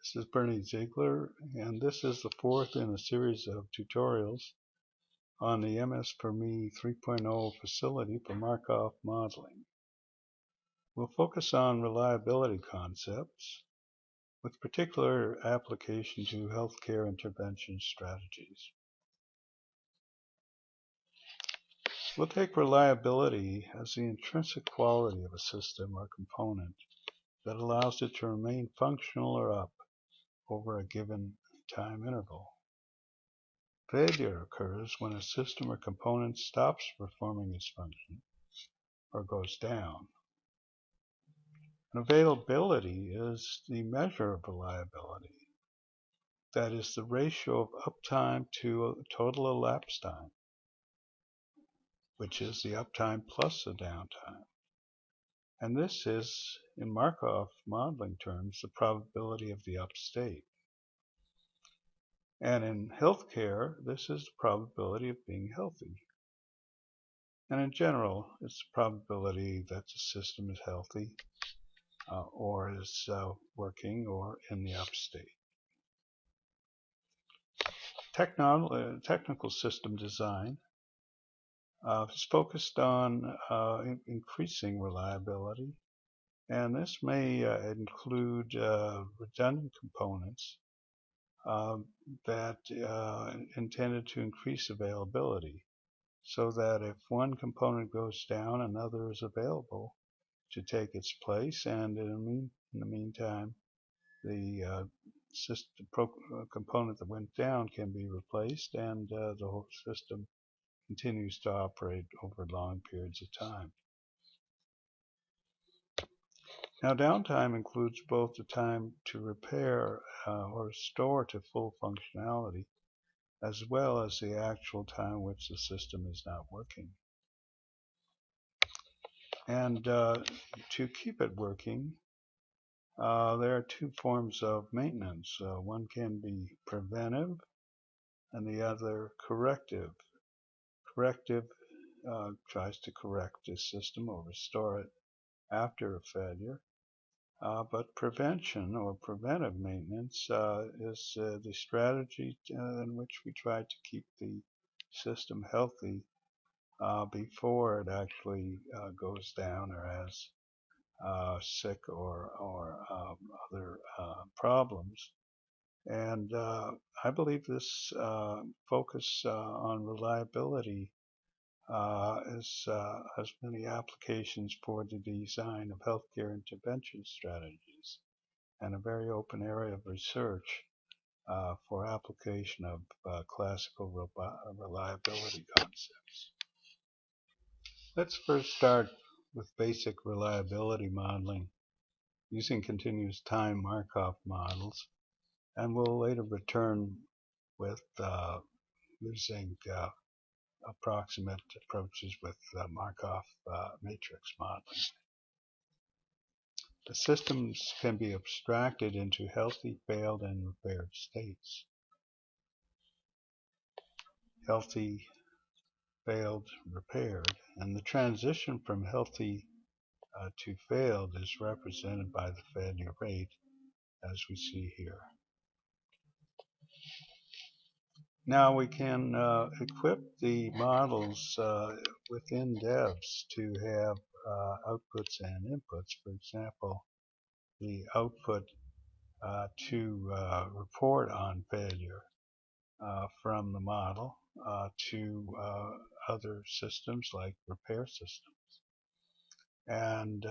This is Bernie Ziegler, and this is the fourth in a series of tutorials on the MS4 Me 3.0 facility for Markov modeling. We'll focus on reliability concepts with particular application to healthcare intervention strategies. We'll take reliability as the intrinsic quality of a system or component that allows it to remain functional or up over a given time interval. Failure occurs when a system or component stops performing its function or goes down. And availability is the measure of reliability. That is the ratio of uptime to total elapsed time, which is the uptime plus the downtime. And this is, in Markov modeling terms, the probability of the up state. And in healthcare, this is the probability of being healthy. And in general, it's the probability that the system is healthy or is working or in the up state. Technical system design is focused on increasing reliability, and this may include redundant components that intended to increase availability, so that if one component goes down, another is available to take its place, and in the meantime, the component that went down can be replaced, and the whole system continues to operate over long periods of time. Now, downtime includes both the time to repair or restore to full functionality, as well as the actual time which the system is not working. And to keep it working, there are two forms of maintenance. One can be preventive and the other corrective. Corrective tries to correct the system or restore it after a failure. But prevention or preventive maintenance is the strategy in which we try to keep the system healthy before it actually goes down or has sick or other problems. And I believe this focus on reliability has many applications for the design of healthcare intervention strategies, and a very open area of research for application of classical reliability concepts. Let's first start with basic reliability modeling using continuous time Markov models, and we'll later return with using approximate approaches with Markov matrix modeling. The systems can be abstracted into healthy, failed, and repaired states. Healthy, failed, repaired, and the transition from healthy to failed is represented by the failure rate, as we see here. Now we can equip the models within devs to have outputs and inputs. For example, the output to report on failure from the model to other systems like repair systems. And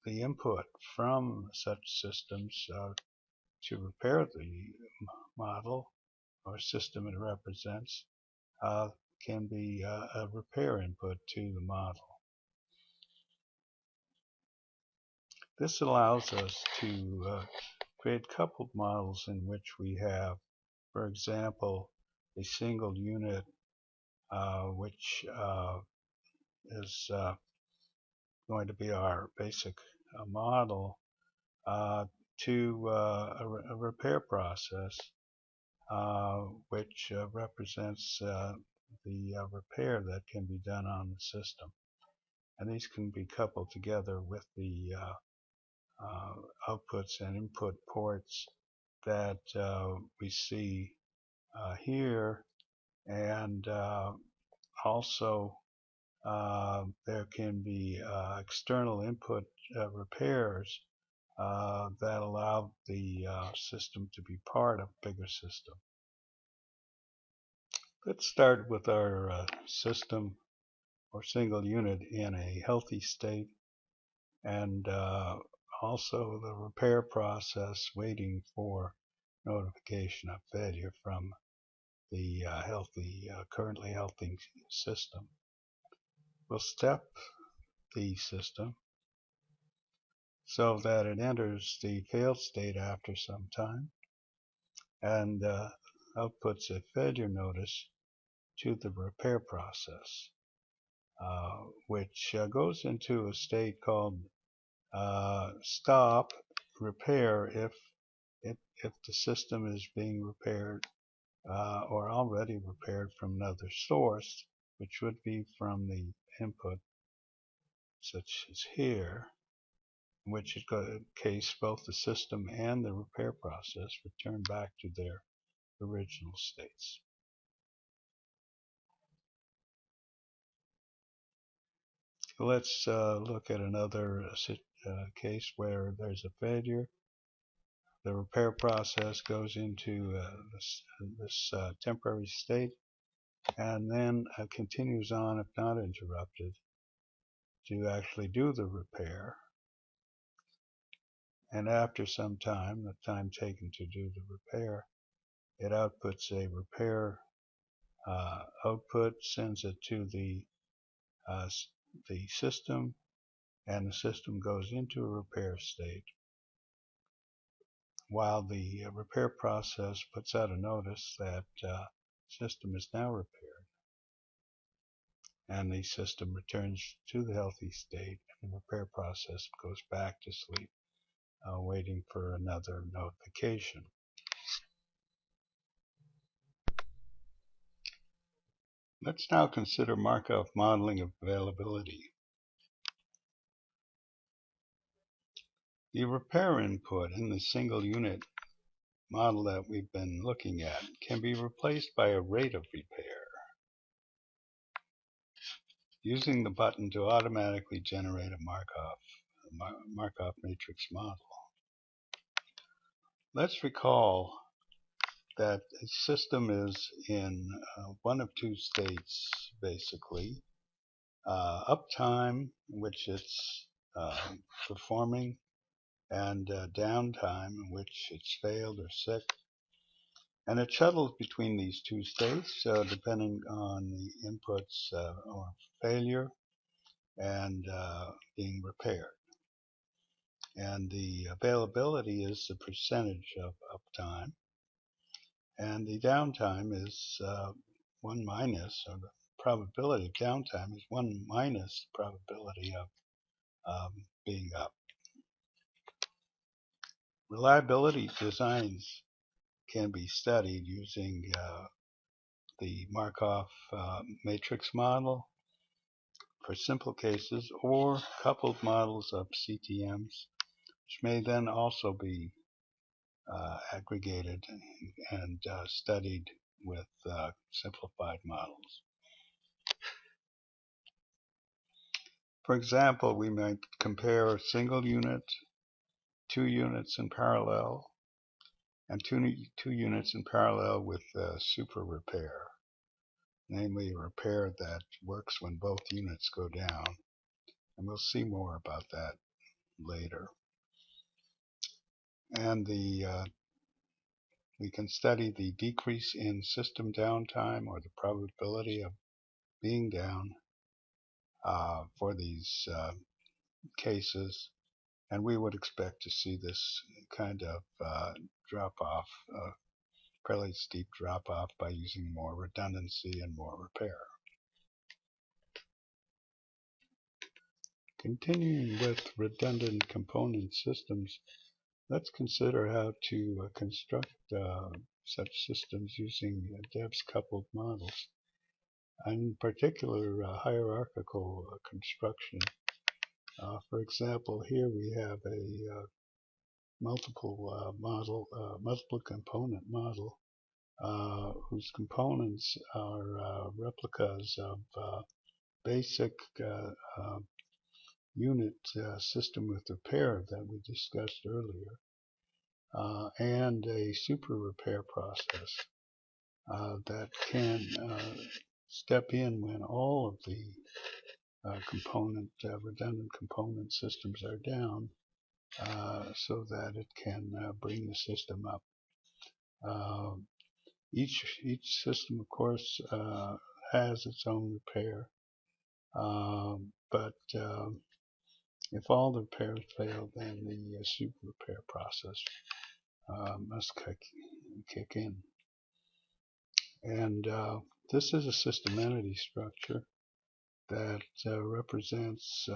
the input from such systems to repair the model or system it represents can be a repair input to the model. This allows us to create coupled models in which we have, for example, a single unit which is going to be our basic model to a repair process which represents the repair that can be done on the system. And these can be coupled together with the outputs and input ports that we see here, and also there can be external input repairs that allow the system to be part of a bigger system. Let's start with our system or single unit in a healthy state, and also the repair process waiting for notification of failure from the currently healthy system. We'll step the system so that it enters the failed state after some time, and outputs a failure notice to the repair process, which goes into a state called stop repair if the system is being repaired or already repaired from another source, which would be from the input such as here, in which case both the system and the repair process return back to their original states. Let's look at another case where there's a failure. The repair process goes into this temporary state, and then continues on, if not interrupted, to actually do the repair. And after some time, the time taken to do the repair, it outputs a repair output, sends it to the system, and the system goes into a repair state, while the repair process puts out a notice that system is now repaired, and the system returns to the healthy state, and the repair process goes back to sleep, waiting for another notification. Let's now consider Markov modeling of availability. The repair input in the single unit model that we've been looking at can be replaced by a rate of repair, using the button to automatically generate a Markov matrix model. Let's recall that a system is in one of two states, basically. Uptime, in which it's performing, and downtime, in which it's failed or sick. And it shuttles between these two states, depending on the inputs or failure and being repaired. And the availability is the percentage of uptime, and the downtime is 1 minus, or the probability of downtime is 1 minus the probability of being up. Reliability designs can be studied using the Markov matrix model for simple cases, or coupled models of CTMs, which may then also be aggregated and studied with simplified models. For example, we might compare a single unit, 2 units in parallel, and two units in parallel with super repair, namely a repair that works when both units go down. And we'll see more about that later. And we can study the decrease in system downtime, or the probability of being down for these cases, and we would expect to see this kind of drop-off, fairly steep drop-off, by using more redundancy and more repair. Continuing with redundant component systems, let's consider how to construct such systems using Deb's coupled models, and in particular hierarchical construction. For example, here we have multiple component model, whose components are replicas of basic unit system with repair that we discussed earlier, and a super repair process that can step in when all of the redundant component systems are down, so that it can bring the system up. Each system, of course, has its own repair, but if all the repairs fail, then the super repair process must kick in. And this is a system entity structure that represents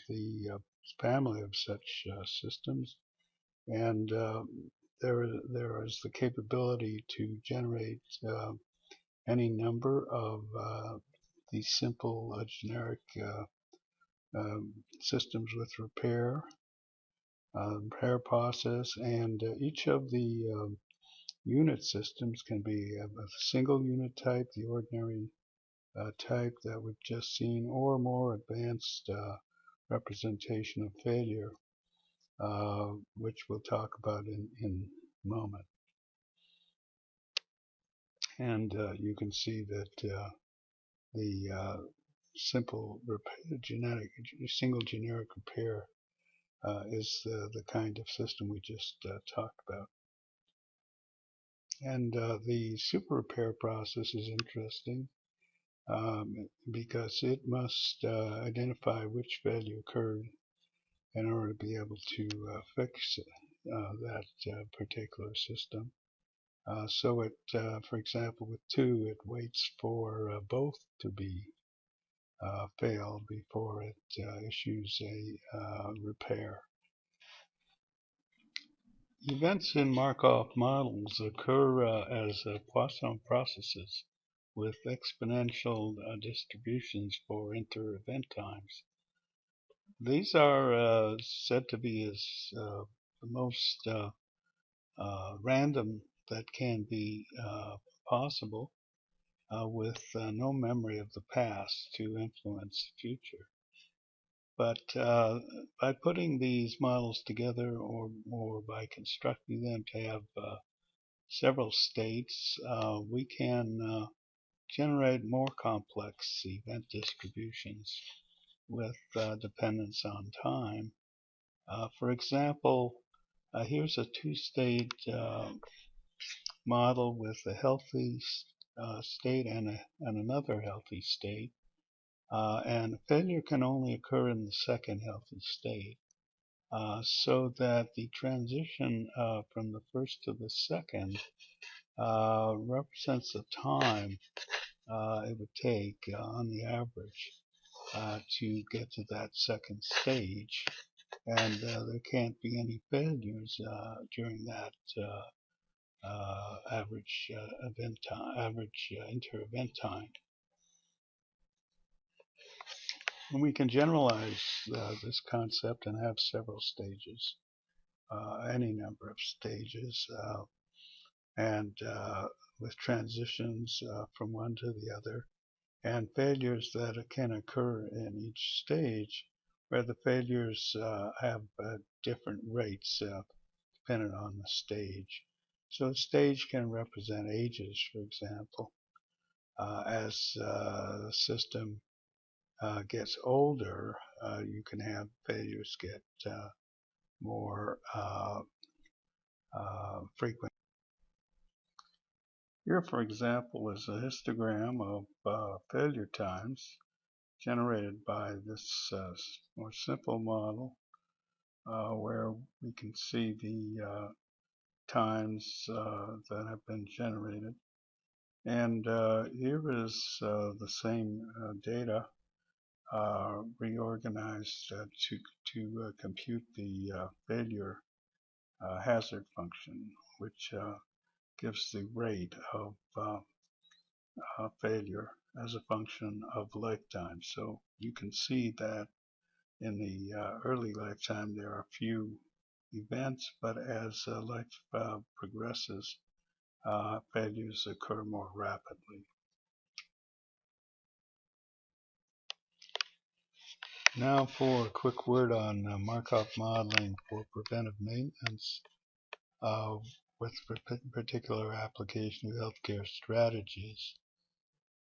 the family of such systems, and there is the capability to generate any number of these simple generic systems with repair process, and each of the unit systems can be a single unit type, the ordinary type that we've just seen, or more advanced representation of failure, which we'll talk about in a moment. And you can see that the simple single generic repair is the kind of system we just talked about. And the super repair process is interesting because it must identify which failure occurred in order to be able to fix that particular system. So it, for example, with 2, it waits for both to be failed before it issues a repair. Events in Markov models occur as Poisson processes with exponential distributions for inter-event times. These are said to be as the most random that can be possible, with no memory of the past to influence the future. But by putting these models together, or by constructing them to have several states, we can generate more complex event distributions with dependence on time. For example, here's a 2-state model with a healthy state and another healthy state, and failure can only occur in the second healthy state, so that the transition from the first to the second represents the time it would take on the average to get to that second stage, and there can't be any failures during that average inter-event time. And we can generalize this concept and have several stages, any number of stages, and with transitions from one to the other, and failures that can occur in each stage, where the failures have different rates dependent on the stage. So a stage can represent ages, for example. As the system gets older, you can have failures get more frequent. Here, for example, is a histogram of failure times generated by this more simple model, where we can see the times that have been generated. And here is the same data reorganized to compute the failure hazard function, which gives the rate of failure as a function of lifetime. So you can see that in the early lifetime there are few events, but as life progresses, failures occur more rapidly. Now for a quick word on Markov modeling for preventive maintenance uh, with particular application of healthcare strategies.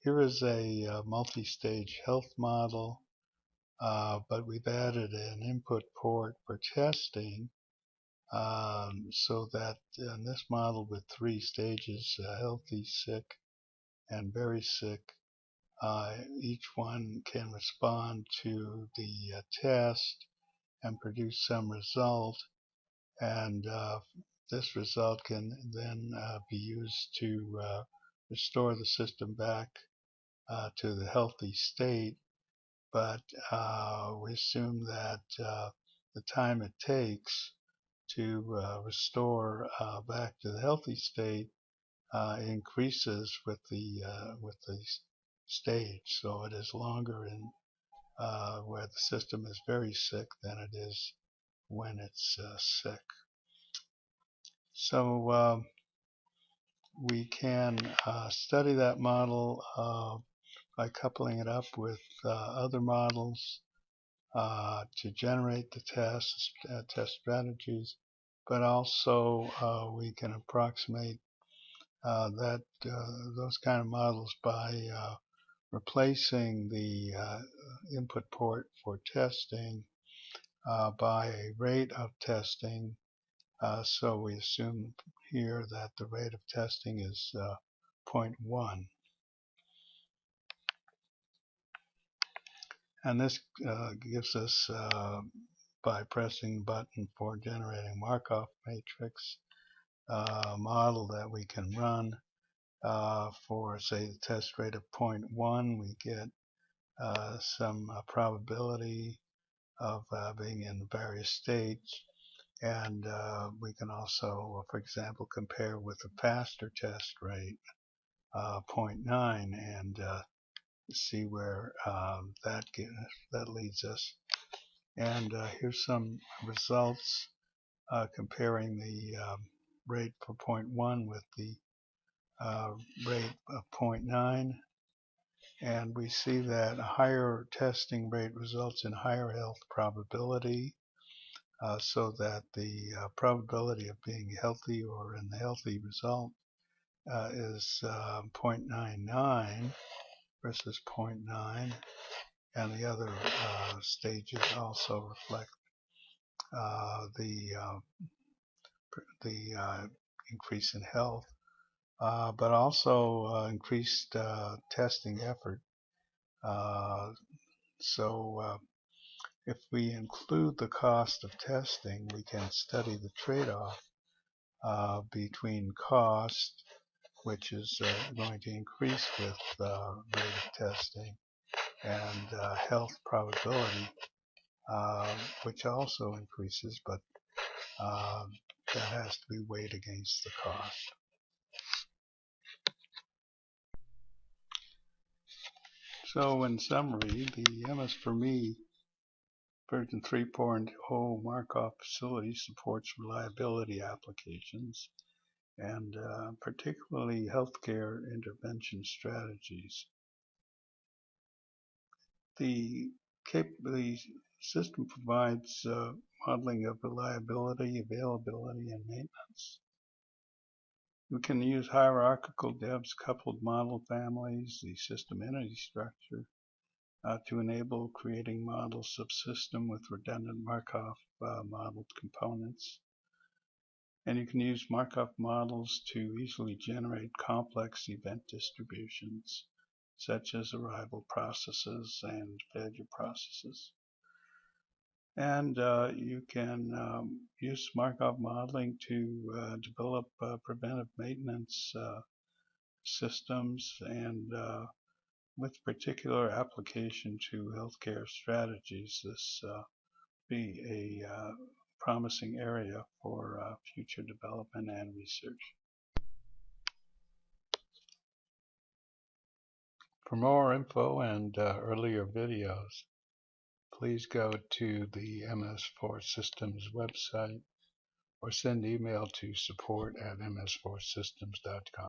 Here is a multi-stage health model, but we've added an input port for testing so that in this model with 3 stages, healthy, sick, and very sick, each one can respond to the test and produce some result, and this result can then be used to restore the system back to the healthy state, but we assume that the time it takes to restore back to the healthy state increases with the stage. So it is longer in where the system is very sick than it is when it's sick. So we can study that model by coupling it up with other models to generate the test strategies, but also we can approximate those kind of models by replacing the input port for testing by a rate of testing. So we assume here that the rate of testing is 0.1. And this gives us, by pressing the button for generating Markov matrix, a model that we can run for, say, the test rate of 0.1. We get some probability of being in various states. And we can also, for example, compare with a faster test rate, 0.9, and see where that leads us. And here's some results comparing the rate for 0.1 with the rate of 0.9. And we see that a higher testing rate results in higher health probability, so that the probability of being healthy or in the healthy result is 0.99 versus 0.9, and the other stages also reflect the increase in health, but also increased testing effort. So if we include the cost of testing, we can study the trade-off between cost, which is going to increase with rate of testing, and health probability, which also increases, but that has to be weighed against the cost. So in summary, the MS4 Me version 3.0 Markov facility supports reliability applications and particularly healthcare intervention strategies. The system provides modeling of reliability, availability, and maintenance. We can use hierarchical Debs coupled model families, the system entity structure, to enable creating model subsystem with redundant Markov modeled components. And you can use Markov models to easily generate complex event distributions, such as arrival processes and failure processes. And you can use Markov modeling to develop preventive maintenance systems, and with particular application to healthcare strategies, this be a promising area for future development and research. For more info and earlier videos, please go to the MS4 Systems website or send email to support@ms4systems.com.